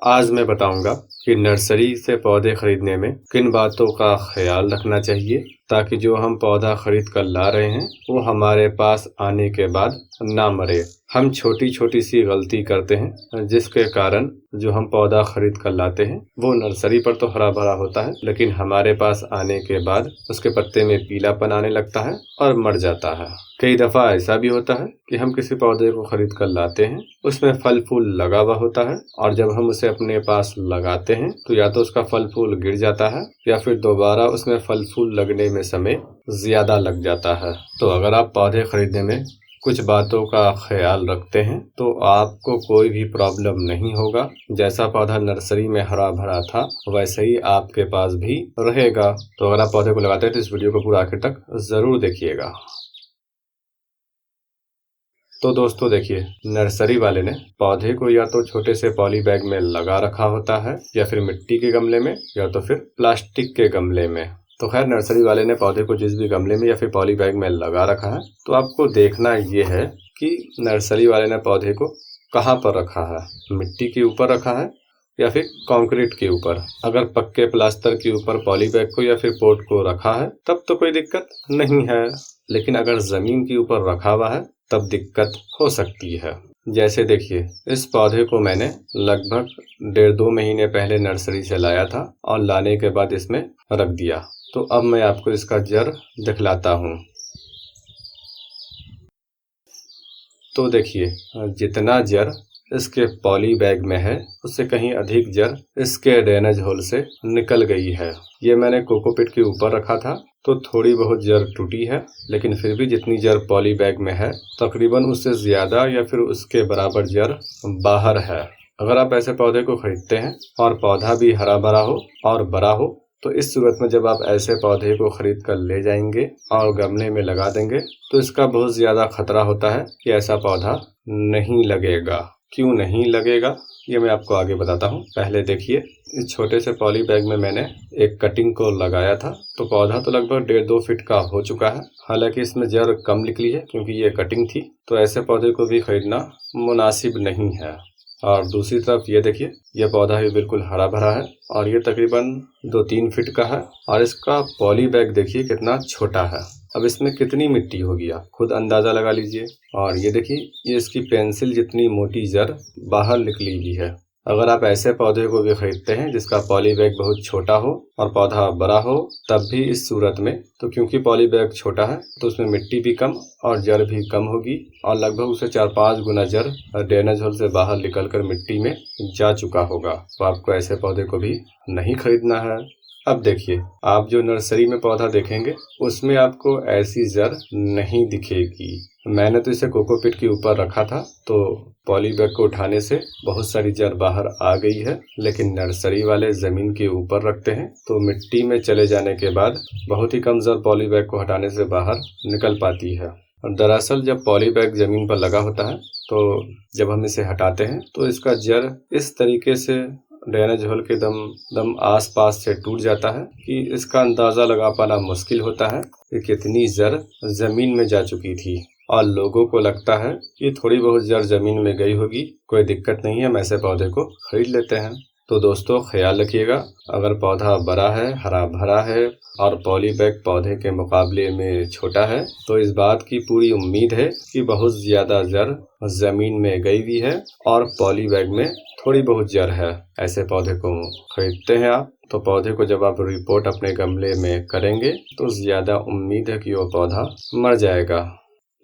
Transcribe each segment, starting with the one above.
आज मैं बताऊंगा कि नर्सरी से पौधे खरीदने में किन बातों का ख्याल रखना चाहिए ताकि जो हम पौधा खरीद कर ला रहे हैं वो हमारे पास आने के बाद ना मरे। हम छोटी छोटी सी गलती करते हैं जिसके कारण जो हम पौधा खरीद कर लाते हैं वो नर्सरी पर तो हरा भरा होता है, लेकिन हमारे पास आने के बाद उसके पत्ते में पीलापन आने लगता है और मर जाता है। कई दफा ऐसा भी होता है कि हम किसी पौधे को खरीद कर लाते हैं, उसमें फल फूल लगा हुआ होता है और जब हम उसे अपने पास लगाते हैं तो या तो उसका फल फूल गिर जाता है या फिर दोबारा उसमें फल फूल लगने में समय ज्यादा लग जाता है। तो अगर आप पौधे खरीदने में कुछ बातों का ख्याल रखते हैं तो आपको कोई भी प्रॉब्लम नहीं होगा। जैसा पौधा नर्सरी में हरा भरा था वैसे ही आपके पास भी रहेगा। तो अगर आप पौधे को लगाते हैं तो इस वीडियो को पूरा आखिर तक जरूर देखिएगा। तो दोस्तों देखिए, नर्सरी वाले ने पौधे को या तो छोटे से पॉली बैग में लगा रखा होता है या फिर मिट्टी के गमले में या तो फिर प्लास्टिक के गमले में। तो खैर, नर्सरी वाले ने पौधे को जिस भी गमले में या फिर पॉली बैग में लगा रखा है तो आपको देखना ये है कि नर्सरी वाले ने पौधे को कहाँ पर रखा है, मिट्टी के ऊपर रखा है या फिर कंक्रीट के ऊपर। अगर पक्के प्लास्टर के ऊपर पॉली बैग को या फिर पोट को रखा है तब तो कोई दिक्कत नहीं है, लेकिन अगर जमीन के ऊपर रखा हुआ है तब दिक्कत हो सकती है। जैसे देखिए, इस पौधे को मैंने लगभग 1.5-2 महीने पहले नर्सरी से लाया था और लाने के बाद इसमें रख दिया। तो अब मैं आपको इसका जड़ दिखलाता हूँ। तो देखिए, जितना जड़ इसके पॉली बैग में है उससे कहीं अधिक जड़ इसके ड्रेनेज होल से निकल गई है। ये मैंने कोकोपीट के ऊपर रखा था तो थोड़ी बहुत जड़ टूटी है, लेकिन फिर भी जितनी जड़ पॉली बैग में है तकरीबन उससे ज्यादा या फिर उसके बराबर जड़ बाहर है। अगर आप ऐसे पौधे को खरीदते हैं और पौधा भी हरा भरा हो और बड़ा हो तो इस सूरत में जब आप ऐसे पौधे को खरीद कर ले जाएंगे और गमले में लगा देंगे तो इसका बहुत ज्यादा खतरा होता है कि ऐसा पौधा नहीं लगेगा। क्यों नहीं लगेगा ये मैं आपको आगे बताता हूँ। पहले देखिए, इस छोटे से पॉली बैग में मैंने एक कटिंग को लगाया था तो पौधा तो लगभग 1.5-2 फीट का हो चुका है। हालांकि इसमें जड़ कम निकली है क्योंकि ये कटिंग थी, तो ऐसे पौधे को भी खरीदना मुनासिब नहीं है। और दूसरी तरफ ये देखिए, ये पौधा भी बिल्कुल हरा भरा है और ये तकरीबन 2-3 फीट का है और इसका पॉली बैग देखिए कितना छोटा है। अब इसमें कितनी मिट्टी होगी आप खुद अंदाजा लगा लीजिए। और ये देखिए, ये इसकी पेंसिल जितनी मोटी जड़ बाहर निकली हुई है। अगर आप ऐसे पौधे को भी खरीदते हैं जिसका पॉली बैग बहुत छोटा हो और पौधा बड़ा हो तब भी इस सूरत में, तो क्योंकि पॉली बैग छोटा है तो उसमें मिट्टी भी कम और जड़ भी कम होगी और लगभग उसे 4-5 गुना जड़ ड्रेनेज होल से बाहर निकलकर मिट्टी में जा चुका होगा। तो आपको ऐसे पौधे को भी नहीं खरीदना है। अब देखिए, आप जो नर्सरी में पौधा देखेंगे उसमें आपको ऐसी जड़ नहीं दिखेगी। मैंने तो इसे कोकोपीट के ऊपर रखा था तो पॉली बैग को उठाने से बहुत सारी जड़ बाहर आ गई है, लेकिन नर्सरी वाले जमीन के ऊपर रखते हैं तो मिट्टी में चले जाने के बाद बहुत ही कम जड़ पॉली बैग को हटाने से बाहर निकल पाती है। और दरअसल जब पॉली बैग जमीन पर लगा होता है तो जब हम इसे हटाते हैं तो इसका जड़ इस तरीके से ड्रेनेज होल के दम आसपास से टूट जाता है कि इसका अंदाजा लगा पाना मुश्किल होता है कि कितनी जड़ जमीन में जा चुकी थी। और लोगों को लगता है कि थोड़ी बहुत जड़ जमीन में गई होगी, कोई दिक्कत नहीं है, हम ऐसे पौधे को खरीद लेते हैं। तो दोस्तों ख्याल रखिएगा, अगर पौधा बड़ा है, हरा भरा है और पॉली बैग पौधे के मुकाबले में छोटा है तो इस बात की पूरी उम्मीद है कि बहुत ज्यादा जड़ जमीन में गई हुई है और पॉली बैग में थोड़ी बहुत जड़ है। ऐसे पौधे को खरीदते हैं आप तो पौधे को जब आप रिपोर्ट अपने गमले में करेंगे तो ज्यादा उम्मीद है कि वो पौधा मर जाएगा।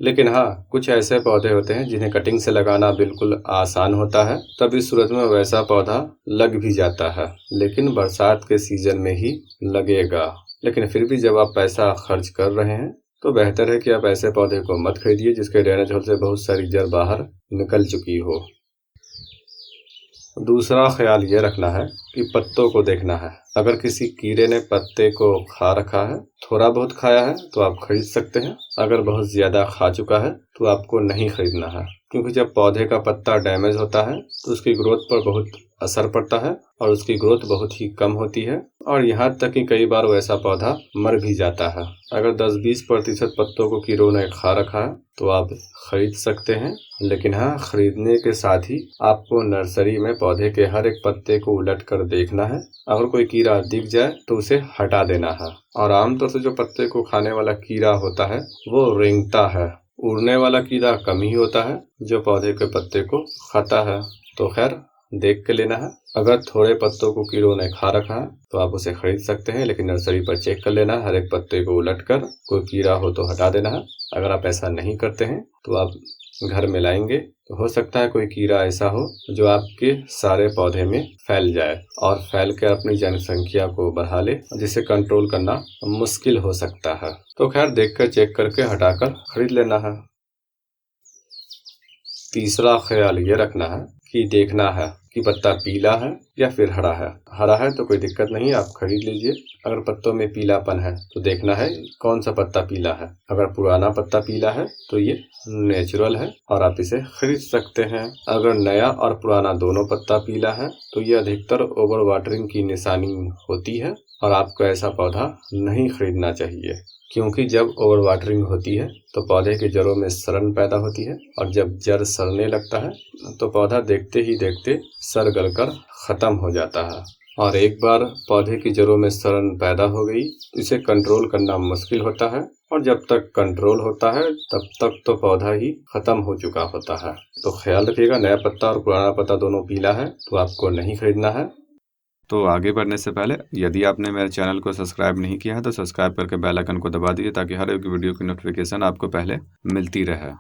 लेकिन हाँ, कुछ ऐसे पौधे होते हैं जिन्हें कटिंग से लगाना बिल्कुल आसान होता है, तब इस सूरत में वैसा पौधा लग भी जाता है, लेकिन बरसात के सीजन में ही लगेगा। लेकिन फिर भी जब आप पैसा खर्च कर रहे हैं तो बेहतर है कि आप ऐसे पौधे को मत खरीदिए जिसके ड्रेनेज होल से बहुत सारी जड़ बाहर निकल चुकी हो। दूसरा ख्याल ये रखना है कि पत्तों को देखना है। अगर किसी कीड़े ने पत्ते को खा रखा है, थोड़ा बहुत खाया है तो आप खरीद सकते हैं। अगर बहुत ज्यादा खा चुका है तो आपको नहीं खरीदना है, क्योंकि जब पौधे का पत्ता डैमेज होता है तो उसकी ग्रोथ पर बहुत असर पड़ता है और उसकी ग्रोथ बहुत ही कम होती है और यहाँ तक कि कई बार वैसा पौधा मर भी जाता है। अगर 10-20% पत्तों को कीड़ों ने खा रखा है तो आप खरीद सकते हैं, लेकिन हाँ, खरीदने के साथ ही आपको नर्सरी में पौधे के हर एक पत्ते को उलट कर देखना है। अगर कोई कीड़ा दिख जाए तो उसे हटा देना है। और आमतौर से जो पत्ते को खाने वाला कीड़ा होता है वो रेंगता है, उड़ने वाला कीड़ा कम ही होता है जो पौधे के पत्ते को खाता है। तो खैर, देख के लेना है। अगर थोड़े पत्तों को कीड़ों ने खा रखा है तो आप उसे खरीद सकते हैं, लेकिन नर्सरी पर चेक कर लेना, हर एक पत्ते को उलट कर कोई कीड़ा हो तो हटा देना है। अगर आप ऐसा नहीं करते हैं तो आप घर में लाएंगे तो हो सकता है कोई कीड़ा ऐसा हो जो आपके सारे पौधे में फैल जाए और फैल कर अपनी जनसंख्या को बढ़ा ले, जिसे कंट्रोल करना मुश्किल हो सकता है। तो खैर, देखकर चेक करके हटाकर खरीद लेना है। तीसरा ख्याल ये रखना है कि देखना है कि पत्ता पीला है या फिर हरा है। हरा है तो कोई दिक्कत नहीं, आप खरीद लीजिए। अगर पत्तों में पीलापन है तो देखना है कौन सा पत्ता पीला है। अगर पुराना पत्ता पीला है तो ये नेचुरल है और आप इसे खरीद सकते हैं। अगर नया और पुराना दोनों पत्ता पीला है तो ये अधिकतर ओवर वाटरिंग की निशानी होती है और आपको ऐसा पौधा नहीं खरीदना चाहिए, क्योंकि जब ओवर वाटरिंग होती है तो पौधे की जड़ों में सड़न पैदा होती है और जब जड़ सड़ने लगता है तो पौधा देखते ही देखते सड़ गलकर खत्म हो जाता है। और एक बार पौधे की जड़ों में सड़न पैदा हो गई तो इसे कंट्रोल करना मुश्किल होता है और जब तक कंट्रोल होता है तब तक तो पौधा ही खत्म हो चुका होता है। तो ख्याल रखिएगा, नया पत्ता और पुराना पत्ता दोनों पीला है तो आपको नहीं खरीदना है। तो आगे बढ़ने से पहले यदि आपने मेरे चैनल को सब्सक्राइब नहीं किया है तो सब्सक्राइब करके बेल आइकन को दबा दीजिए ताकि हर एक वीडियो की नोटिफिकेशन आपको पहले मिलती रहे।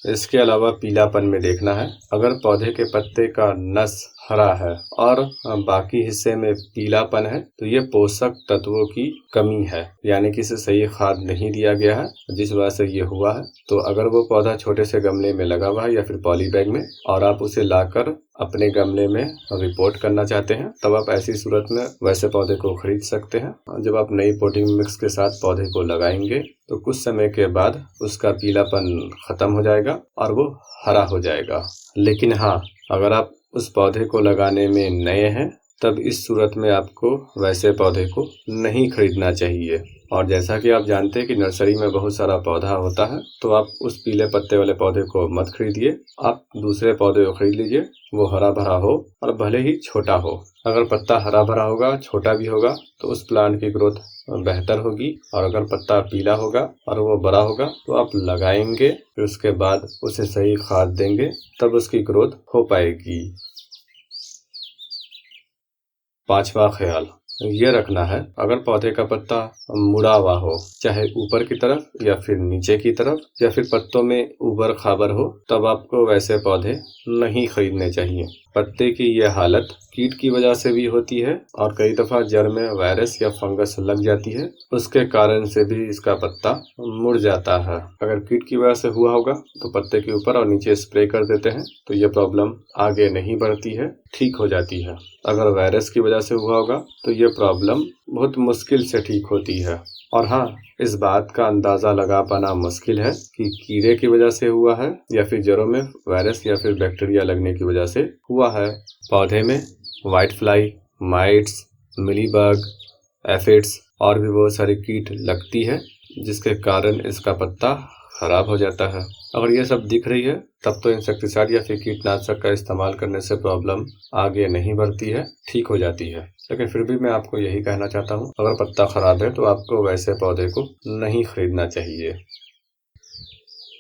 इसके अलावा पीलापन में देखना है, अगर पौधे के पत्ते का नस हरा है और बाकी हिस्से में पीलापन है तो ये पोषक तत्वों की कमी है, यानी कि इसे सही खाद नहीं दिया गया है जिस वजह से ये हुआ है। तो अगर वो पौधा छोटे से गमले में लगा हुआ है या फिर पॉली बैग में और आप उसे लाकर अपने गमले में रिपोर्ट करना चाहते हैं तब आप ऐसी सूरत में वैसे पौधे को खरीद सकते हैं। जब आप नई पोटिंग मिक्स के साथ पौधे को लगाएंगे तो कुछ समय के बाद उसका पीलापन खत्म हो जाएगा और वो हरा हो जाएगा। लेकिन हाँ, अगर आप उस पौधे को लगाने में नए हैं तब इस सूरत में आपको वैसे पौधे को नहीं खरीदना चाहिए। और जैसा कि आप जानते हैं कि नर्सरी में बहुत सारा पौधा होता है तो आप उस पीले पत्ते वाले पौधे को मत खरीदिए, आप दूसरे पौधे को खरीद लीजिए, वो हरा भरा हो और भले ही छोटा हो। अगर पत्ता हरा भरा होगा, छोटा भी होगा तो उस प्लांट की ग्रोथ बेहतर होगी, और अगर पत्ता पीला होगा और वो बड़ा होगा तो आप लगाएंगे, फिर उसके बाद उसे सही खाद देंगे तब उसकी ग्रोथ हो पाएगी। पांचवा ख्याल ये रखना है, अगर पौधे का पत्ता मुड़ा हुआ हो, चाहे ऊपर की तरफ या फिर नीचे की तरफ या फिर पत्तों में उबड़ खाबड़ हो, तब आपको वैसे पौधे नहीं खरीदने चाहिए। पत्ते की यह हालत कीट की वजह से भी होती है और कई दफा जड़ में वायरस या फंगस लग जाती है, उसके कारण से भी इसका पत्ता मुड़ जाता है। अगर कीट की वजह से हुआ होगा तो पत्ते के ऊपर और नीचे स्प्रे कर देते हैं तो ये प्रॉब्लम आगे नहीं बढ़ती है, ठीक हो जाती है। अगर वायरस की वजह से हुआ होगा तो ये प्रॉब्लम बहुत मुश्किल से ठीक होती है। और हाँ, इस बात का अंदाजा लगा पाना मुश्किल है कि कीड़े की वजह से हुआ है या फिर जड़ों में वायरस या फिर बैक्टीरिया लगने की वजह से हुआ है। पौधे में white fly, mites, mealybug, aphids और भी बहुत सारी कीट लगती है जिसके कारण इसका पत्ता खराब हो जाता है। अगर ये सब दिख रही है तब तो इंसेक्टिसाइड या फिर कीटनाशक का इस्तेमाल करने से प्रॉब्लम आगे नहीं बढ़ती है, ठीक हो जाती है। लेकिन फिर भी मैं आपको यही कहना चाहता हूँ, अगर पत्ता खराब है तो आपको वैसे पौधे को नहीं खरीदना चाहिए।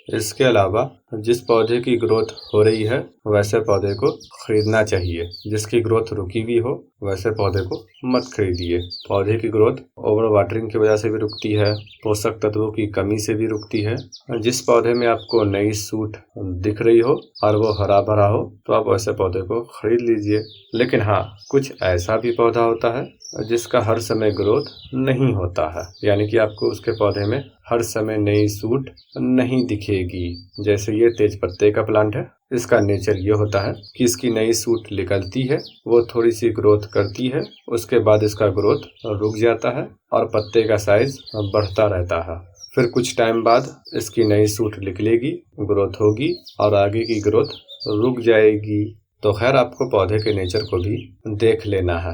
इसके अलावा जिस पौधे की ग्रोथ हो रही है वैसे पौधे को खरीदना चाहिए, जिसकी ग्रोथ रुकी हुई हो वैसे पौधे को मत खरीदिए। पौधे की ग्रोथ ओवर वाटरिंग की वजह से भी रुकती है, पोषक तत्वों की कमी से भी रुकती है। जिस पौधे में आपको नई सूट दिख रही हो और वो हरा भरा हो तो आप वैसे पौधे को खरीद लीजिए। लेकिन हाँ, कुछ ऐसा भी पौधा होता है जिसका हर समय ग्रोथ नहीं होता है, यानी कि आपको उसके पौधे में हर समय नई सूट नहीं दिखेगी। जैसे ये तेज पत्ते का प्लांट है, इसका नेचर ये होता है कि इसकी नई सूट निकलती है, वो थोड़ी सी ग्रोथ करती है, उसके बाद इसका ग्रोथ रुक जाता है और पत्ते का साइज बढ़ता रहता है। फिर कुछ टाइम बाद इसकी नई सूट निकलेगी, ग्रोथ होगी और आगे की ग्रोथ रुक जाएगी। तो खैर आपको पौधे के नेचर को भी देख लेना है।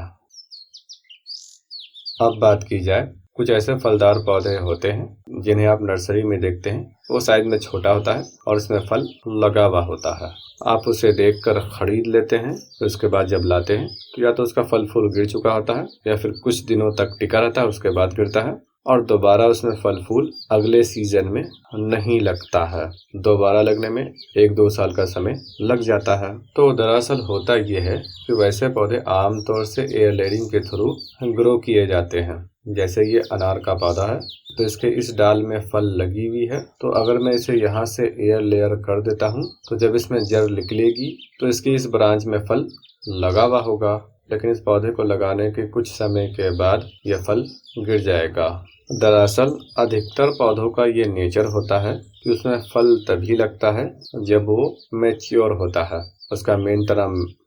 अब बात की जाए, कुछ ऐसे फलदार पौधे होते हैं जिन्हें आप नर्सरी में देखते हैं, वो साइज में छोटा होता है और इसमें फल लगा हुआ होता है। आप उसे देखकर खरीद लेते हैं, तो उसके बाद जब लाते हैं तो या तो उसका फल फूल गिर चुका होता है या फिर कुछ दिनों तक टिका रहता है, उसके बाद गिरता है और दोबारा उसमें फल फूल अगले सीजन में नहीं लगता है। दोबारा लगने में 1-2 साल का समय लग जाता है। तो दरअसल होता ये है कि वैसे पौधे आमतौर से एयर लेयरिंग के थ्रू ग्रो किए जाते हैं। जैसे ये अनार का पौधा है, तो इसके इस डाल में फल लगी हुई है, तो अगर मैं इसे यहाँ से एयर लेयर कर देता हूँ तो जब इसमें जड़ निकलेगी तो इसकी इस ब्रांच में फल लगा हुआ होगा, लेकिन इस पौधे को लगाने के कुछ समय के बाद यह फल गिर जाएगा। दरअसल अधिकतर पौधों का ये नेचर होता है कि उसमें फल तभी लगता है जब वो मैच्योर होता है, उसका मेन तना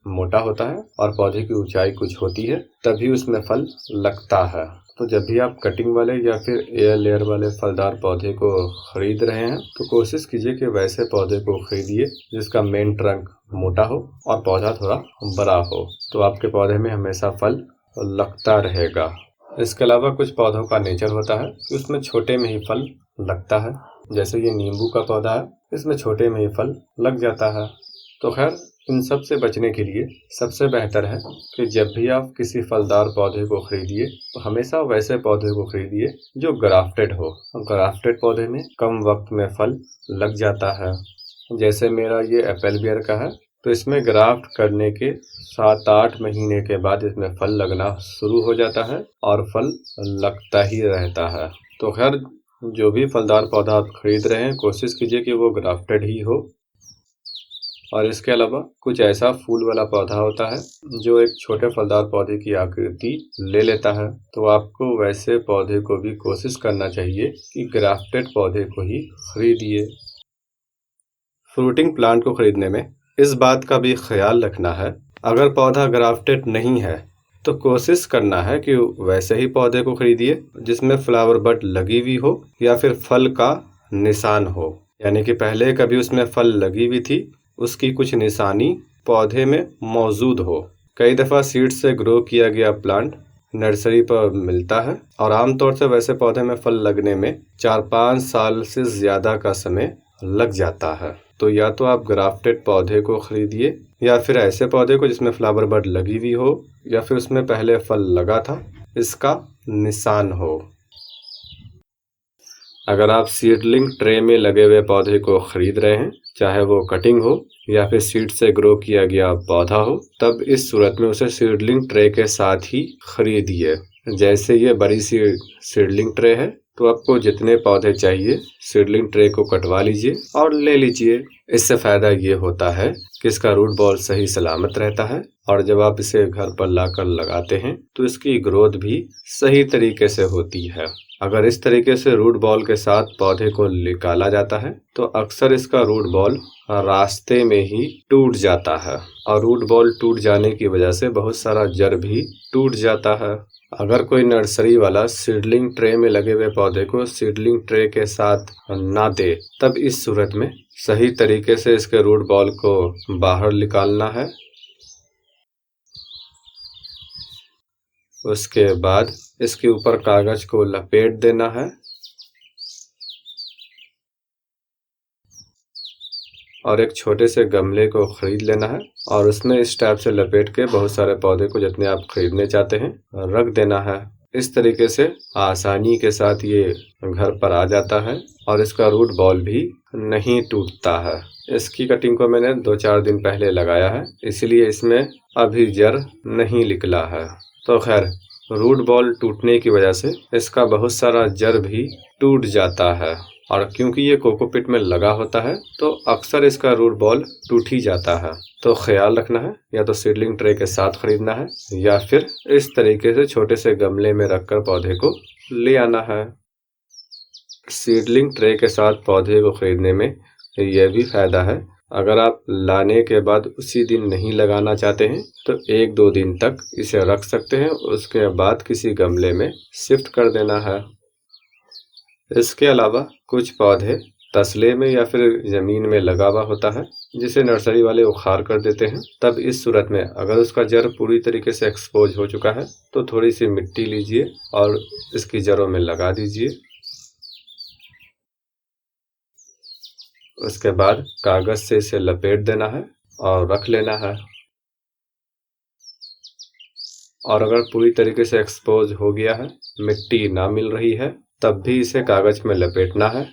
मोटा होता है और पौधे की ऊंचाई कुछ होती है, तभी उसमें फल लगता है। तो जब भी आप कटिंग वाले या फिर एयर लेयर वाले फलदार पौधे को खरीद रहे हैं तो कोशिश कीजिए कि वैसे पौधे को खरीदिए जिसका मेन ट्रंक मोटा हो और पौधा थोड़ा बड़ा हो, तो आपके पौधे में हमेशा फल लगता रहेगा। इसके अलावा कुछ पौधों का नेचर होता है कि उसमें छोटे में ही फल लगता है। जैसे ये नींबू का पौधा है, इसमें छोटे में ही फल लग जाता है। तो खैर इन सब से बचने के लिए सबसे बेहतर है कि जब भी आप किसी फलदार पौधे को खरीदिए तो हमेशा वैसे पौधे को खरीदिए जो ग्राफ्टेड हो। ग्राफ्टेड पौधे में कम वक्त में फल लग जाता है। जैसे मेरा ये एप्पल बियर का है, तो इसमें ग्राफ्ट करने के 7-8 महीने के बाद इसमें फल लगना शुरू हो जाता है और फल लगता ही रहता है। तो खैर जो भी फलदार पौधा आप खरीद रहे हैं कोशिश कीजिए कि वो ग्राफ्टेड ही हो। और इसके अलावा कुछ ऐसा फूल वाला पौधा होता है जो एक छोटे फलदार पौधे की आकृति ले लेता है, तो आपको वैसे पौधे को भी कोशिश करना चाहिए कि ग्राफ्टेड पौधे को ही खरीदिए। फ्रूटिंग प्लांट को खरीदने में इस बात का भी ख्याल रखना है, अगर पौधा ग्राफ्टेड नहीं है तो कोशिश करना है कि वैसे ही पौधे को खरीदिए जिसमें फ्लावर बड लगी हुई हो या फिर फल का निशान हो, यानी कि पहले कभी उसमें फल लगी हुई थी, उसकी कुछ निशानी पौधे में मौजूद हो। कई दफ़ा सीड से ग्रो किया गया प्लांट नर्सरी पर मिलता है और आमतौर से वैसे पौधे में फल लगने में 4-5 साल से ज़्यादा का समय लग जाता है। तो या तो आप ग्राफ्टेड पौधे को खरीदिए या फिर ऐसे पौधे को जिसमें फ्लावर बड लगी हुई हो या फिर उसमें पहले फल लगा था, इसका निशान हो। अगर आप सीडलिंग ट्रे में लगे हुए पौधे को खरीद रहे हैं, चाहे वो कटिंग हो या फिर सीड से ग्रो किया गया पौधा हो, तब इस सूरत में उसे सीडलिंग ट्रे के साथ ही खरीदिए। जैसे ये बड़ी सी सीडलिंग ट्रे है, तो आपको जितने पौधे चाहिए सीडलिंग ट्रे को कटवा लीजिए और ले लीजिए। इससे फायदा ये होता है कि इसका रूट बॉल सही सलामत रहता है और जब आप इसे घर पर लाकर लगाते हैं तो इसकी ग्रोथ भी सही तरीके से होती है। अगर इस तरीके से रूट बॉल के साथ पौधे को निकाला जाता है तो अक्सर इसका रूट बॉल रास्ते में ही टूट जाता है और रूट बॉल टूट जाने की वजह से बहुत सारा जड़ भी टूट जाता है। अगर कोई नर्सरी वाला सीडलिंग ट्रे में लगे हुए पौधे को सीडलिंग ट्रे के साथ ना दे, तब इस सूरत में सही तरीके से इसके रूट बॉल को बाहर निकालना है। उसके बाद इसके ऊपर कागज को लपेट देना है और एक छोटे से गमले को खरीद लेना है और उसमें इस टाइप से लपेट के बहुत सारे पौधे को जितने आप खरीदने चाहते हैं रख देना है। इस तरीके से आसानी के साथ ये घर पर आ जाता है और इसका रूट बॉल भी नहीं टूटता है। इसकी कटिंग को मैंने 2-4 दिन पहले लगाया है, इसलिए इसमें अभी जड़ नहीं निकला है। तो खैर रूट बॉल टूटने की वजह से इसका बहुत सारा जड़ भी टूट जाता है और क्योंकि ये कोकोपीट में लगा होता है तो अक्सर इसका रूट बॉल टूट ही जाता है। तो ख्याल रखना है, या तो सीडलिंग ट्रे के साथ खरीदना है या फिर इस तरीके से छोटे से गमले में रखकर पौधे को ले आना है। सीडलिंग ट्रे के साथ पौधे को खरीदने में यह भी फायदा है, अगर आप लाने के बाद उसी दिन नहीं लगाना चाहते हैं तो 1-2 दिन तक इसे रख सकते हैं, उसके बाद किसी गमले में शिफ्ट कर देना है। इसके अलावा कुछ पौधे तसले में या फिर ज़मीन में लगा हुआ होता है, जिसे नर्सरी वाले उखाड़ कर देते हैं। तब इस सूरत में अगर उसका जड़ पूरी तरीके से एक्सपोज हो चुका है तो थोड़ी सी मिट्टी लीजिए और इसकी जड़ों में लगा दीजिए। उसके बाद कागज से इसे लपेट देना है और रख लेना है। और अगर पूरी तरीके से एक्सपोज हो गया है, मिट्टी ना मिल रही है, तब भी इसे कागज में लपेटना है।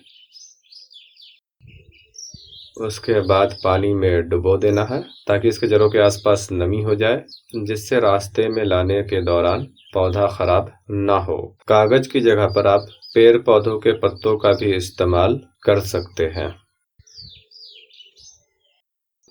उसके बाद पानी में डुबो देना है ताकि इसके जड़ों के आसपास नमी हो जाए, जिससे रास्ते में लाने के दौरान पौधा खराब ना हो। कागज की जगह पर आप पेड़ पौधों के पत्तों का भी इस्तेमाल कर सकते हैं।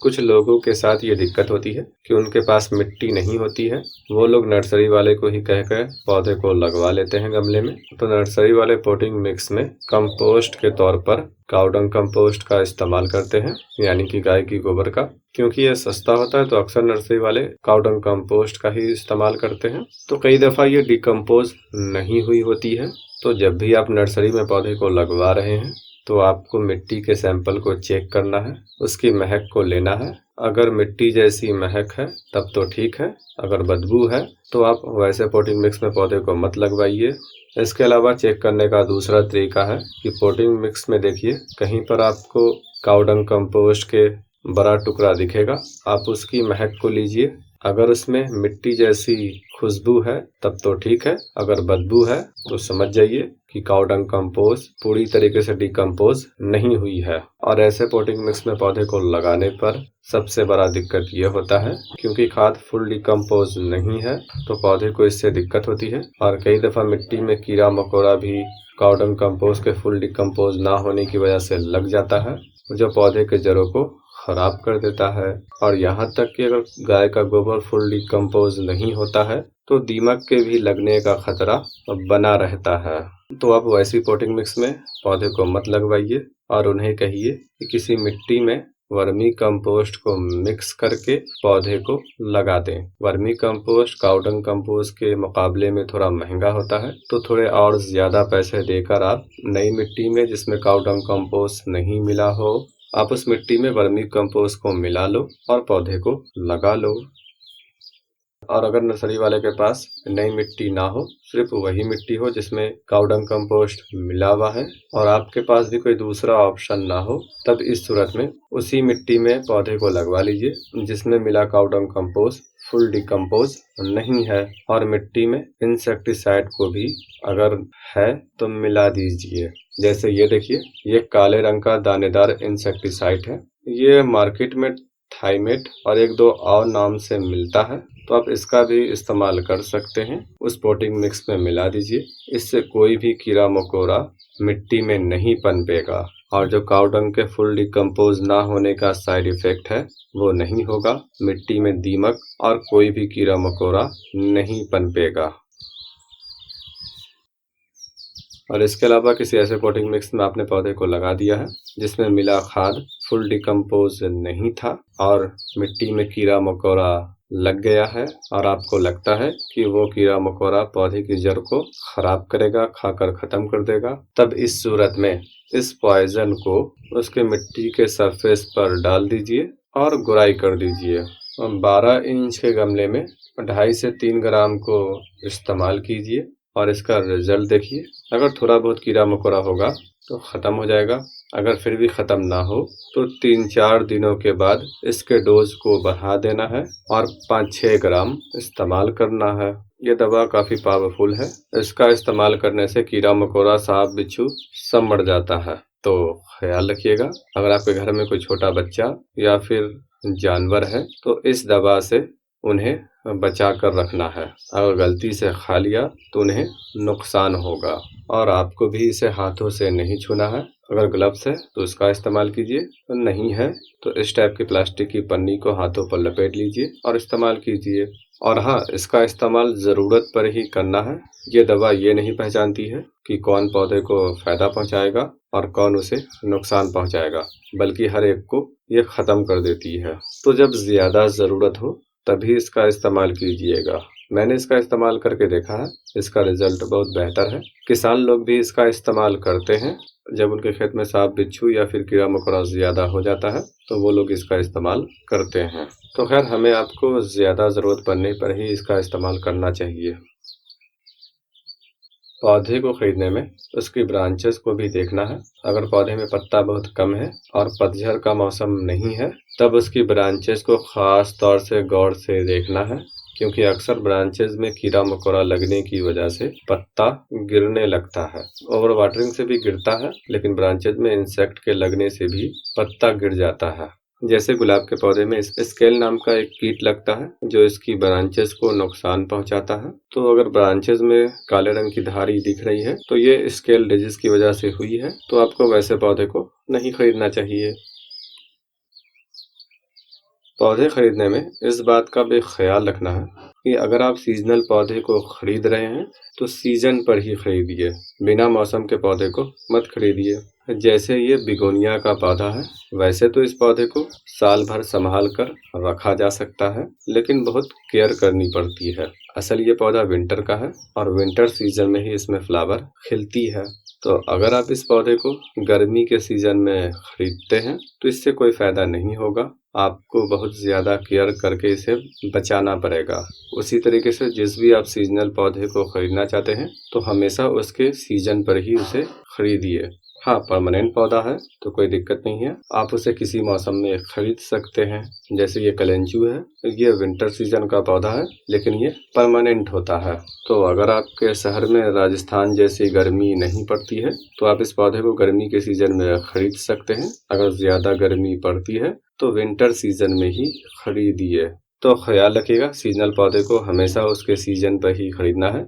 कुछ लोगों के साथ ये दिक्कत होती है कि उनके पास मिट्टी नहीं होती है। वो लोग नर्सरी वाले को ही कहकर पौधे को लगवा लेते हैं गमले में। तो नर्सरी वाले पोटिंग मिक्स में कंपोस्ट के तौर पर काउडंग कंपोस्ट का इस्तेमाल करते हैं, यानी कि गाय की गोबर का। क्योंकि ये सस्ता होता है तो अक्सर नर्सरी वाले काउडंग कंपोस्ट का ही इस्तेमाल करते हैं। तो कई दफ़ा ये डिकम्पोज नहीं हुई होती है। तो जब भी आप नर्सरी में पौधे को लगवा रहे हैं तो आपको मिट्टी के सैंपल को चेक करना है, उसकी महक को लेना है। अगर मिट्टी जैसी महक है तब तो ठीक है, अगर बदबू है तो आप वैसे पोटिंग मिक्स में पौधे को मत लगवाइए। इसके अलावा चेक करने का दूसरा तरीका है कि पोटिंग मिक्स में देखिए कहीं पर आपको काउडंग कंपोस्ट के बड़ा टुकड़ा दिखेगा, आप उसकी महक को लीजिए। अगर उसमें मिट्टी जैसी खुशबू है तब तो ठीक है, अगर बदबू है तो समझ जाइए कि काउडंग कंपोस्ट पूरी तरीके से डिकम्पोज नहीं हुई है। और ऐसे पोटिंग मिक्स में पौधे को लगाने पर सबसे बड़ा दिक्कत ये होता है क्योंकि खाद फुल डिकम्पोज नहीं है तो पौधे को इससे दिक्कत होती है। और कई दफ़ा मिट्टी में कीड़ा मकोड़ा भी काउडंग कंपोस्ट के फुल डिकम्पोज ना होने की वजह से लग जाता है, जो पौधे के जड़ों को खराब कर देता है। और यहाँ तक कि अगर गाय का गोबर फुल डिकम्पोज नहीं होता है तो दीमक के भी लगने का खतरा बना रहता है। तो आप वैसी पोटिंग मिक्स में पौधे को मत लगवाइए और उन्हें कहिए कि किसी मिट्टी में वर्मी कंपोस्ट को मिक्स करके पौधे को लगा दें। वर्मी कंपोस्ट काउडंग कंपोस्ट के मुकाबले में थोड़ा महंगा होता है, तो थोड़े और ज़्यादा पैसे देकर आप नई मिट्टी में जिसमें काउडंग कंपोस्ट नहीं मिला हो, आप उस मिट्टी में वर्मी कंपोस्ट को मिला लो और पौधे को लगा लो। और अगर नर्सरी वाले के पास नई मिट्टी ना हो, सिर्फ वही मिट्टी हो जिसमें काउडंग कंपोस्ट मिला हुआ है और आपके पास भी कोई दूसरा ऑप्शन ना हो, तब इस सूरत में उसी मिट्टी में पौधे को लगवा लीजिए जिसमें मिला काउडंग कंपोस्ट फुल डिकम्पोज नहीं है। और मिट्टी में इंसेक्टिसाइड को भी अगर है तो मिला दीजिए। जैसे ये देखिए, ये काले रंग का दानेदार इंसेक्टिसाइड है। ये मार्केट में थाइमेट और एक दो और नाम से मिलता है, तो आप इसका भी इस्तेमाल कर सकते हैं। उस पोटिंग मिक्स में मिला दीजिए, इससे कोई भी कीड़ा मकोड़ा मिट्टी में नहीं पनपेगा और जो काउडंग के फुल डिकम्पोज ना होने का साइड इफेक्ट है वो नहीं होगा। मिट्टी में दीमक और कोई भी कीड़ा मकोड़ा नहीं पनपेगा। और इसके अलावा किसी ऐसे पोटिंग मिक्स में आपने पौधे को लगा दिया है जिसमें मिला खाद फुल डिकम्पोज नहीं था और मिट्टी में कीड़ा मकोड़ा लग गया है और आपको लगता है कि वो कीड़ा मकोड़ा पौधे की जड़ को खराब करेगा, खाकर खत्म कर देगा, तब इस सूरत में इस पॉइजन को उसके मिट्टी के सरफेस पर डाल दीजिए और गुड़ाई कर दीजिए। 12 इंच के गमले में 2.5 से 3 ग्राम को इस्तेमाल कीजिए और इसका रिजल्ट देखिए। अगर थोड़ा बहुत कीड़ा मकोड़ा होगा तो ख़त्म हो जाएगा, अगर फिर भी ख़त्म ना हो तो 3-4 दिनों के बाद इसके डोज को बढ़ा देना है और 5-6 ग्राम इस्तेमाल करना है। ये दवा काफ़ी पावरफुल है, इसका इस्तेमाल करने से कीड़ा मकोड़ा सांप बिच्छू सब मर जाता है। तो ख्याल रखिएगा, अगर आपके घर में कोई छोटा बच्चा या फिर जानवर है तो इस दवा से उन्हें बचा कर रखना है। अगर गलती से खा लिया तो उन्हें नुकसान होगा और आपको भी इसे हाथों से नहीं छूना है। अगर ग्लव्स है तो उसका इस्तेमाल कीजिए, नहीं है तो इस टाइप की प्लास्टिक की पन्नी को हाथों पर लपेट लीजिए और इस्तेमाल कीजिए। और हाँ, इसका इस्तेमाल ज़रूरत पर ही करना है। ये दवा ये नहीं पहचानती है कि कौन पौधे को फ़ायदा पहुंचाएगा और कौन उसे नुकसान पहुंचाएगा, बल्कि हर एक को ये ख़त्म कर देती है। तो जब ज़्यादा ज़रूरत हो तभी इसका इस्तेमाल कीजिएगा। मैंने इसका इस्तेमाल करके देखा है, इसका रिजल्ट बहुत बेहतर है। किसान लोग भी इसका इस्तेमाल करते हैं। जब उनके खेत में सांप बिच्छू या फिर कीड़ा मकोड़ा ज़्यादा हो जाता है तो वो लोग इसका इस्तेमाल करते हैं। तो खैर हमें आपको ज़्यादा ज़रूरत पड़ने पर ही इसका इस्तेमाल करना चाहिए। पौधे को खरीदने में उसकी ब्रांचेस को भी देखना है। अगर पौधे में पत्ता बहुत कम है और पतझड़ का मौसम नहीं है तब उसकी ब्रांचेस को खास तौर से गौर से देखना है, क्योंकि अक्सर ब्रांचेस में कीड़ा मकोड़ा लगने की वजह से पत्ता गिरने लगता है। ओवर वाटरिंग से भी गिरता है, लेकिन ब्रांचेस में इंसेक्ट के लगने से भी पत्ता गिर जाता है। जैसे गुलाब के पौधे में स्केल नाम का एक कीट लगता है जो इसकी ब्रांचेस को नुकसान पहुंचाता है। तो अगर ब्रांचेस में काले रंग की धारी दिख रही है तो ये स्केल डिजीज की वजह से हुई है। तो आपको वैसे पौधे को नहीं खरीदना चाहिए। पौधे खरीदने में इस बात का भी ख्याल रखना है कि अगर आप सीजनल पौधे को खरीद रहे हैं तो सीजन पर ही खरीदिए, बिना मौसम के पौधे को मत खरीदिए। जैसे ये बिगोनिया का पौधा है, वैसे तो इस पौधे को साल भर संभाल कर रखा जा सकता है, लेकिन बहुत केयर करनी पड़ती है। असल ये पौधा विंटर का है और विंटर सीजन में ही इसमें फ्लावर खिलती है। तो अगर आप इस पौधे को गर्मी के सीजन में खरीदते हैं तो इससे कोई फायदा नहीं होगा। आपको बहुत ज़्यादा केयर करके इसे बचाना पड़ेगा। उसी तरीके से जिस भी आप सीजनल पौधे को खरीदना चाहते हैं तो हमेशा उसके सीजन पर ही उसे खरीदिए। हाँ, परमानेंट पौधा है तो कोई दिक्कत नहीं है, आप उसे किसी मौसम में खरीद सकते हैं। जैसे ये कलेंचू है, ये विंटर सीजन का पौधा है लेकिन ये परमानेंट होता है। तो अगर आपके शहर में राजस्थान जैसी गर्मी नहीं पड़ती है तो आप इस पौधे को गर्मी के सीजन में खरीद सकते हैं। अगर ज़्यादा गर्मी पड़ती है तो विंटर सीजन में ही खरीदिए। तो ख्याल रखिएगा, सीजनल पौधे को हमेशा उसके सीजन पर ही खरीदना है।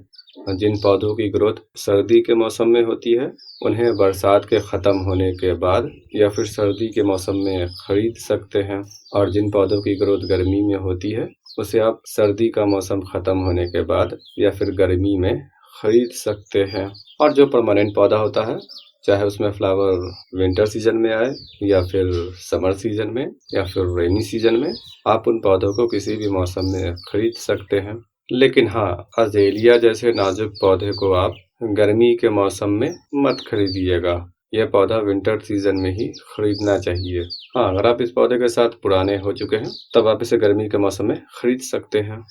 जिन पौधों की ग्रोथ सर्दी के मौसम में होती है उन्हें बरसात के ख़त्म होने के बाद या फिर सर्दी के मौसम में खरीद सकते हैं, और जिन पौधों की ग्रोथ गर्मी में होती है उसे आप सर्दी का मौसम ख़त्म होने के बाद या फिर गर्मी में खरीद सकते हैं। और जो परमानेंट पौधा होता है, चाहे उसमें फ्लावर विंटर सीजन में आए या फिर समर सीजन में या फिर रेनी सीजन में, आप उन पौधों को किसी भी मौसम में खरीद सकते हैं। लेकिन हाँ, अज़ेलिया जैसे नाजुक पौधे को आप गर्मी के मौसम में मत खरीदिएगा। यह पौधा विंटर सीजन में ही खरीदना चाहिए। हाँ, अगर आप इस पौधे के साथ पुराने हो चुके हैं तब आप इसे गर्मी के मौसम में खरीद सकते हैं।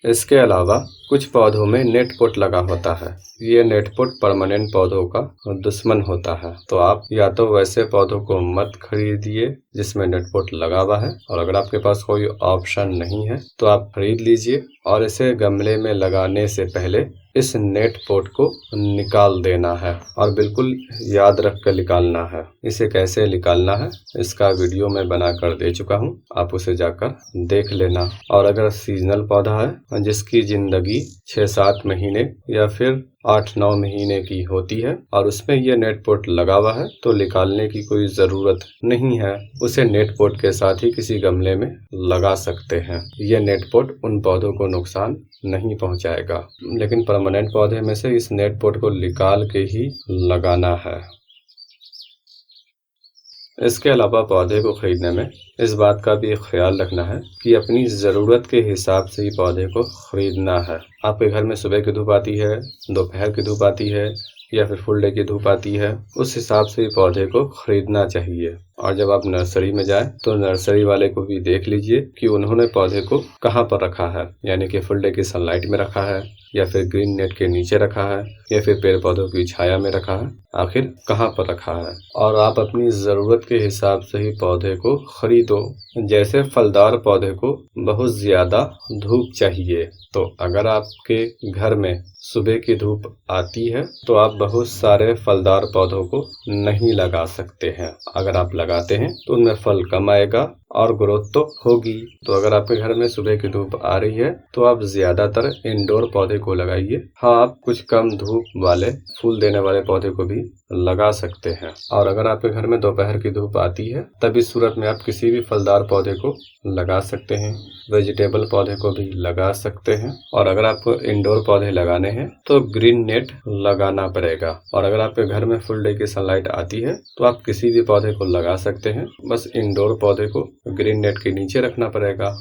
इसके अलावा कुछ पौधों में नेट पोट लगा होता है। ये नेट पोट परमानेंट पौधों का दुश्मन होता है। तो आप या तो वैसे पौधों को मत खरीदिए जिसमें नेट पोट लगा हुआ है, और अगर आपके पास कोई ऑप्शन नहीं है तो आप खरीद लीजिए और इसे गमले में लगाने से पहले इस नेट पोट को निकाल देना है, और बिल्कुल याद रख कर निकालना है। इसे कैसे निकालना है इसका वीडियो मैं बनाकर दे चुका हूँ, आप उसे जाकर देख लेना। और अगर सीजनल पौधा है जिसकी जिंदगी 6-7 महीने या फिर 8-9 महीने की होती है और उसमें ये नेट पोट लगा हुआ है तो निकालने की कोई ज़रूरत नहीं है, उसे नेट पोट के साथ ही किसी गमले में लगा सकते हैं। ये नेट पोट उन पौधों को नुकसान नहीं पहुंचाएगा, लेकिन परमानेंट पौधे में से इस नेट पोट को निकाल के ही लगाना है। इसके अलावा पौधे को खरीदने में इस बात का भी ख्याल रखना है कि अपनी ज़रूरत के हिसाब से ही पौधे को खरीदना है। आपके घर में सुबह की धूप आती है, दोपहर की धूप आती है या फिर फुल डे की धूप आती है, उस हिसाब से ही पौधे को खरीदना चाहिए। और जब आप नर्सरी में जाएं तो नर्सरी वाले को भी देख लीजिए कि उन्होंने पौधे को कहाँ पर रखा है, यानी कि फुल डे की सनलाइट में रखा है या फिर ग्रीन नेट के नीचे रखा है या फिर पेड़ पौधों की छाया में रखा है, आखिर कहाँ पर रखा है। और आप अपनी ज़रूरत के हिसाब से ही पौधे को खरीदो। जैसे फलदार पौधे को बहुत ज़्यादा धूप चाहिए, तो अगर आपके घर में सुबह की धूप आती है तो आप बहुत सारे फलदार पौधों को नहीं लगा सकते हैं। अगर आप लगाते हैं तो उनमें फल कम आएगा और ग्रोथ तो होगी। तो अगर आपके घर में सुबह की धूप आ रही है तो आप ज़्यादातर इंडोर पौधे को लगाइए। हाँ, आप कुछ कम धूप वाले फूल देने वाले पौधे को भी लगा सकते हैं। और अगर आपके घर में दोपहर की धूप आती है तब इस सूरत में आप किसी भी फलदार पौधे को लगा सकते हैं, वेजिटेबल पौधे को भी लगा सकते हैं। और अगर आपको इंडोर पौधे लगाने हैं तो ग्रीन नेट लगाना पड़ेगा। और अगर आपके घर में फुल डे की सनलाइट आती है तो आप किसी भी पौधे को लगा सकते हैं, बस इंडोर पौधे को ग्रीन नेट के नीचे रखना पड़ेगा।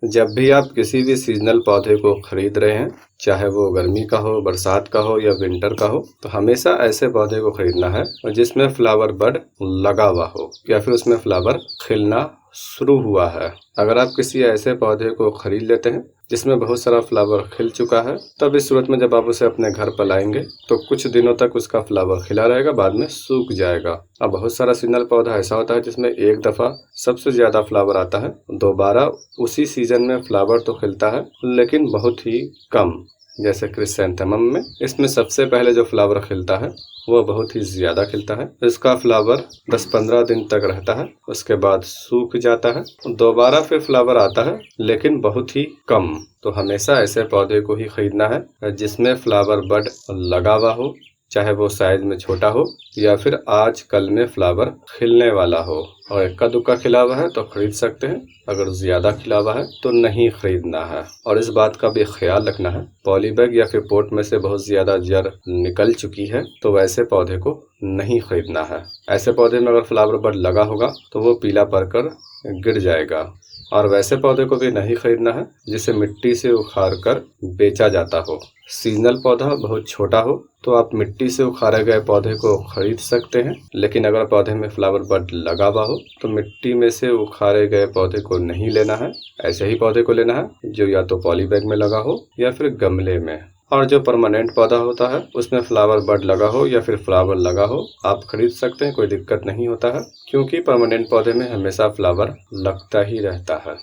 जब भी आप किसी भी सीजनल पौधे को खरीद रहे हैं, चाहे वो गर्मी का हो, बरसात का हो या विंटर का हो, तो हमेशा ऐसे पौधे को खरीदना है जिसमें फ्लावर बड लगा हुआ हो या फिर उसमें फ्लावर खिलना शुरू हुआ है। अगर आप किसी ऐसे पौधे को खरीद लेते हैं जिसमें बहुत सारा फ्लावर खिल चुका है, तब इस सूरत में जब आप उसे अपने घर पर लाएंगे तो कुछ दिनों तक उसका फ्लावर खिला रहेगा, बाद में सूख जाएगा। अब बहुत सारा सीजनल पौधा ऐसा होता है जिसमें एक दफा सबसे ज्यादा फ्लावर आता है, दोबारा उसी सीजन में फ्लावर तो खिलता है लेकिन बहुत ही कम। जैसे क्रिसैंथेमम में इसमें सबसे पहले जो फ्लावर खिलता है वो बहुत ही ज्यादा खिलता है। इसका फ्लावर 10-15 दिन तक रहता है, उसके बाद सूख जाता है, दोबारा फिर फ्लावर आता है लेकिन बहुत ही कम। तो हमेशा ऐसे पौधे को ही खरीदना है जिसमें फ्लावर बड लगा हुआ हो, चाहे वो साइज में छोटा हो या फिर आज कल में फ्लावर खिलने वाला हो। और इक्का दुक्का खिला हुआ है तो खरीद सकते हैं, अगर ज्यादा खिला हुआ है तो नहीं खरीदना है। और इस बात का भी ख्याल रखना है, पॉलीबैग या फिर पोट में से बहुत ज्यादा जड़ निकल चुकी है तो वैसे पौधे को नहीं खरीदना है। ऐसे पौधे में अगर फ्लावर बड लगा होगा तो वो पीला पड़कर गिर जाएगा। और वैसे पौधे को भी नहीं खरीदना है जिसे मिट्टी से उखाड़ कर बेचा जाता हो। सीजनल पौधा बहुत छोटा हो तो आप मिट्टी से उखाड़े गए पौधे को खरीद सकते हैं, लेकिन अगर पौधे में फ्लावर बड लगा हुआ हो तो मिट्टी में से उखाड़े गए पौधे को नहीं लेना है। ऐसे ही पौधे को लेना है जो या तो पॉलीबैग में लगा हो या फिर गमले में। और जो परमानेंट पौधा होता है उसमें फ्लावर बड लगा हो या फिर फ्लावर लगा हो, आप खरीद सकते हैं, कोई दिक्कत नहीं होता है, क्योंकि परमानेंट पौधे में हमेशा फ्लावर लगता ही रहता है।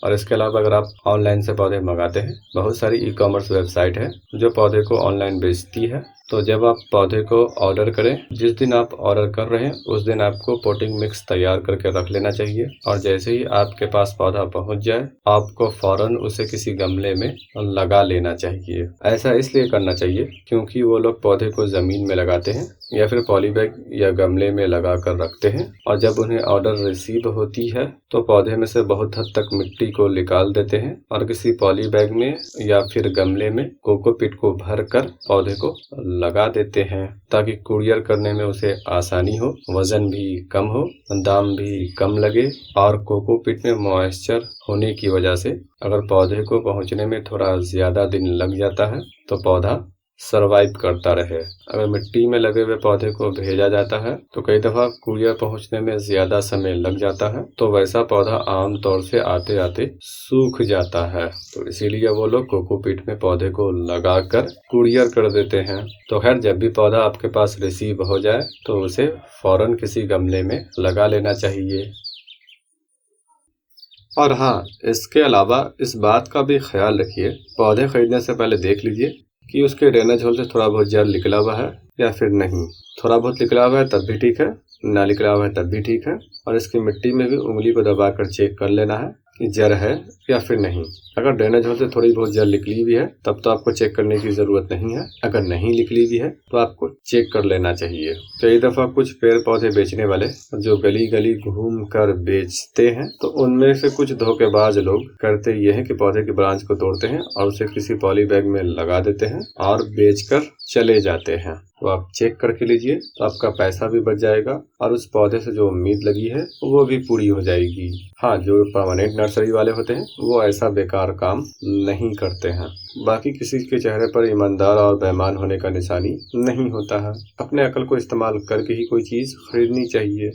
और इसके अलावा अगर आप ऑनलाइन से पौधे मंगाते हैं, बहुत सारी ई-कॉमर्स वेबसाइट है जो पौधे को ऑनलाइन बेचती है। तो जब आप पौधे को ऑर्डर करें, जिस दिन आप ऑर्डर कर रहे हैं उस दिन आपको पोटिंग मिक्स तैयार करके रख लेना चाहिए। और जैसे ही आपके पास पौधा पहुंच जाए, आपको फौरन उसे किसी गमले में लगा लेना चाहिए। ऐसा इसलिए करना चाहिए क्योंकि वो लोग पौधे को जमीन में लगाते हैं या फिर पॉलीबैग या गमले में लगा कर रखते हैं, और जब उन्हें ऑर्डर रिसीव होती है तो पौधे में से बहुत हद तक मिट्टी को निकाल देते हैं और किसी पॉलीबैग में या फिर गमले में कोकोपीट को भर कर पौधे को लगा देते हैं, ताकि कुरियर करने में उसे आसानी हो, वजन भी कम हो, दाम भी कम लगे। और कोकोपीट में मॉइस्चर होने की वजह से अगर पौधे को पहुंचने में थोड़ा ज्यादा दिन लग जाता है तो पौधा सरवाइव करता रहे। अगर मिट्टी में लगे हुए पौधे को भेजा जाता है तो कई दफा कुरियर पहुंचने में ज्यादा समय लग जाता है, तो वैसा पौधा आमतौर से आते आते सूख जाता है। तो इसीलिए वो लोग कोकोपीट में पौधे को लगाकर कुरियर कर देते हैं। तो खैर, जब भी पौधा आपके पास रिसीव हो जाए तो उसे फौरन किसी गमले में लगा लेना चाहिए। और हाँ, इसके अलावा इस बात का भी ख्याल रखिए, पौधे खरीदने से पहले देख लीजिए कि उसके ड्रेनेज होल से थोड़ा बहुत जड़ निकला हुआ है या फिर नहीं। थोड़ा बहुत निकला हुआ है तब भी ठीक है, ना निकला हुआ है तब भी ठीक है। और इसकी मिट्टी में भी उंगली को दबाकर चेक कर लेना है कि जड़ है या फिर नहीं। अगर ड्रेनेज होल से थोड़ी बहुत जड़ निकली भी है तब तो आपको चेक करने की जरूरत नहीं है, अगर नहीं निकली भी है तो आपको चेक कर लेना चाहिए। कई दफा कुछ पेड़ पौधे बेचने वाले जो गली गली घूम कर बेचते हैं, तो उनमें से कुछ धोखेबाज लोग करते ये है कि पौधे की ब्रांच को तोड़ते हैं और उसे किसी पॉली बैग में लगा देते हैं और बेचकर चले जाते हैं। तो आप चेक करके लीजिए, तो आपका पैसा भी बच जाएगा और उस पौधे से जो उम्मीद लगी है वो भी पूरी हो जाएगी। हाँ, जो परमानेंट नर्सरी वाले होते हैं वो ऐसा बेकार काम नहीं करते हैं। बाकी किसी के चेहरे पर ईमानदार और बेईमान होने का निशानी नहीं होता है। अपने अकल को इस्तेमाल करके ही कोई चीज खरीदनी चाहिए।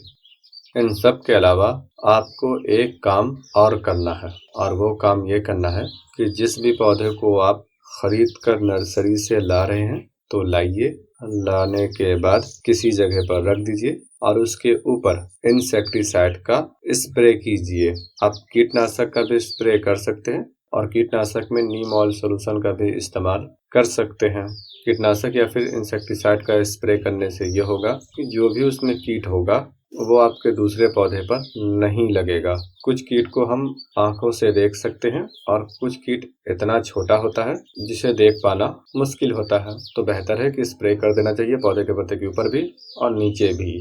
इन सब के अलावा आपको एक काम और करना है, और वो काम ये करना है कि जिस भी पौधे को आप खरीद कर नर्सरी से ला रहे हैं तो लाइए, लाने के बाद किसी जगह पर रख दीजिए और उसके ऊपर इंसेक्टिसाइड का स्प्रे कीजिए। आप कीटनाशक का भी स्प्रे कर सकते हैं और कीटनाशक में नीम ऑयल सॉल्यूशन का भी इस्तेमाल कर सकते हैं। कीटनाशक या फिर इंसेक्टिसाइड का स्प्रे करने से यह होगा कि जो भी उसमें कीट होगा वो आपके दूसरे पौधे पर नहीं लगेगा। कुछ कीट को हम आंखों से देख सकते हैं और कुछ कीट इतना छोटा होता है जिसे देख पाना मुश्किल होता है। तो बेहतर है कि स्प्रे कर देना चाहिए पौधे के पत्ते के ऊपर भी और नीचे भी।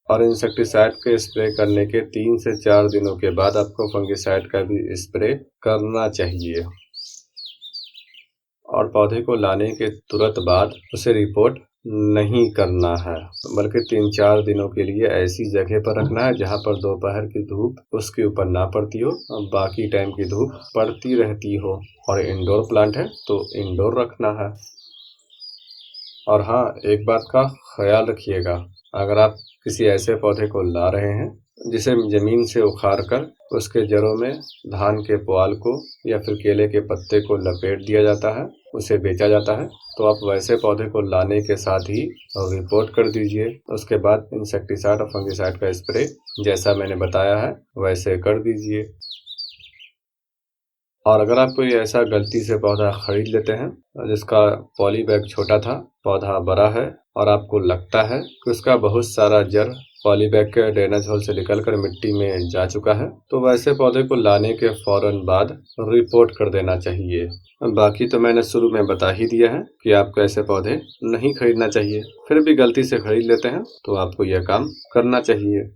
और इंसेक्टिसाइड के स्प्रे करने के 3 से 4 दिनों के बाद आपको फंगिसाइड का भी स्प्रे करना चाहिए। और पौधे को लाने के तुरंत बाद उसे रिपोर्ट नहीं करना है, बल्कि 3-4 दिनों के लिए ऐसी जगह पर रखना है जहां पर दोपहर की धूप उसके ऊपर ना पड़ती हो, बाकी टाइम की धूप पड़ती रहती हो। और इंडोर प्लांट है तो इंडोर रखना है। और हाँ, एक बात का ख्याल रखिएगा, अगर आप किसी ऐसे पौधे को ला रहे हैं जिसे जमीन से उखाड़ कर उसके जड़ों में धान के पुआल को या फिर केले के पत्ते को लपेट दिया जाता है, उसे बेचा जाता है, तो आप वैसे पौधे को लाने के साथ ही रिपोर्ट कर दीजिए। उसके बाद इंसेक्टिसाइड और फंगिसाइड का स्प्रे जैसा मैंने बताया है वैसे कर दीजिए। और अगर आप कोई ऐसा गलती से पौधा खरीद लेते हैं जिसका पॉली बैग छोटा था, पौधा बड़ा है और आपको लगता है कि उसका बहुत सारा जड़ पॉली बैग के ड्रेनेज होल से निकलकर मिट्टी में जा चुका है, तो वैसे पौधे को लाने के फौरन बाद रिपोर्ट कर देना चाहिए। बाकी तो मैंने शुरू में बता ही दिया है कि आपको ऐसे पौधे नहीं खरीदना चाहिए। फिर भी गलती से खरीद लेते हैं तो आपको यह काम करना चाहिए।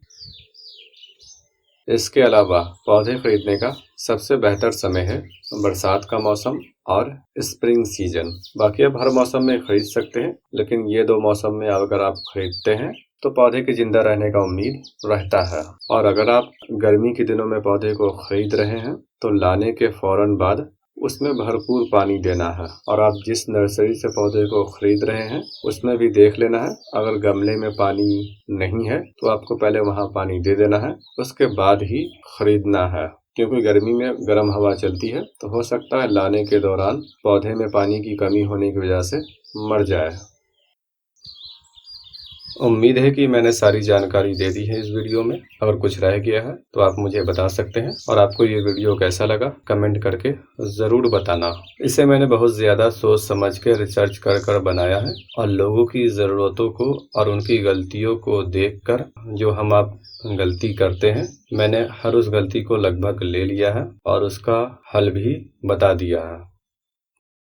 इसके अलावा पौधे खरीदने का सबसे बेहतर समय है बरसात का मौसम और स्प्रिंग सीजन। बाकी आप हर मौसम में खरीद सकते हैं, लेकिन ये 2 मौसम में अगर आप खरीदते हैं तो पौधे के जिंदा रहने का उम्मीद रहता है। और अगर आप गर्मी के दिनों में पौधे को खरीद रहे हैं तो लाने के फौरन बाद उसमें भरपूर पानी देना है। और आप जिस नर्सरी से पौधे को खरीद रहे हैं उसमें भी देख लेना है, अगर गमले में पानी नहीं है तो आपको पहले वहां पानी दे देना है, उसके बाद ही खरीदना है। क्योंकि गर्मी में गर्म हवा चलती है तो हो सकता है लाने के दौरान पौधे में पानी की कमी होने की वजह से मर जाए। उम्मीद है कि मैंने सारी जानकारी दे दी है इस वीडियो में। अगर कुछ रह गया है तो आप मुझे बता सकते हैं। और आपको ये वीडियो कैसा लगा कमेंट करके ज़रूर बताना। इसे मैंने बहुत ज़्यादा सोच समझ के रिसर्च कर बनाया है और लोगों की ज़रूरतों को और उनकी गलतियों को देखकर जो हम आप गलती करते हैं, मैंने हर उस गलती को लगभग ले लिया है और उसका हल भी बता दिया है।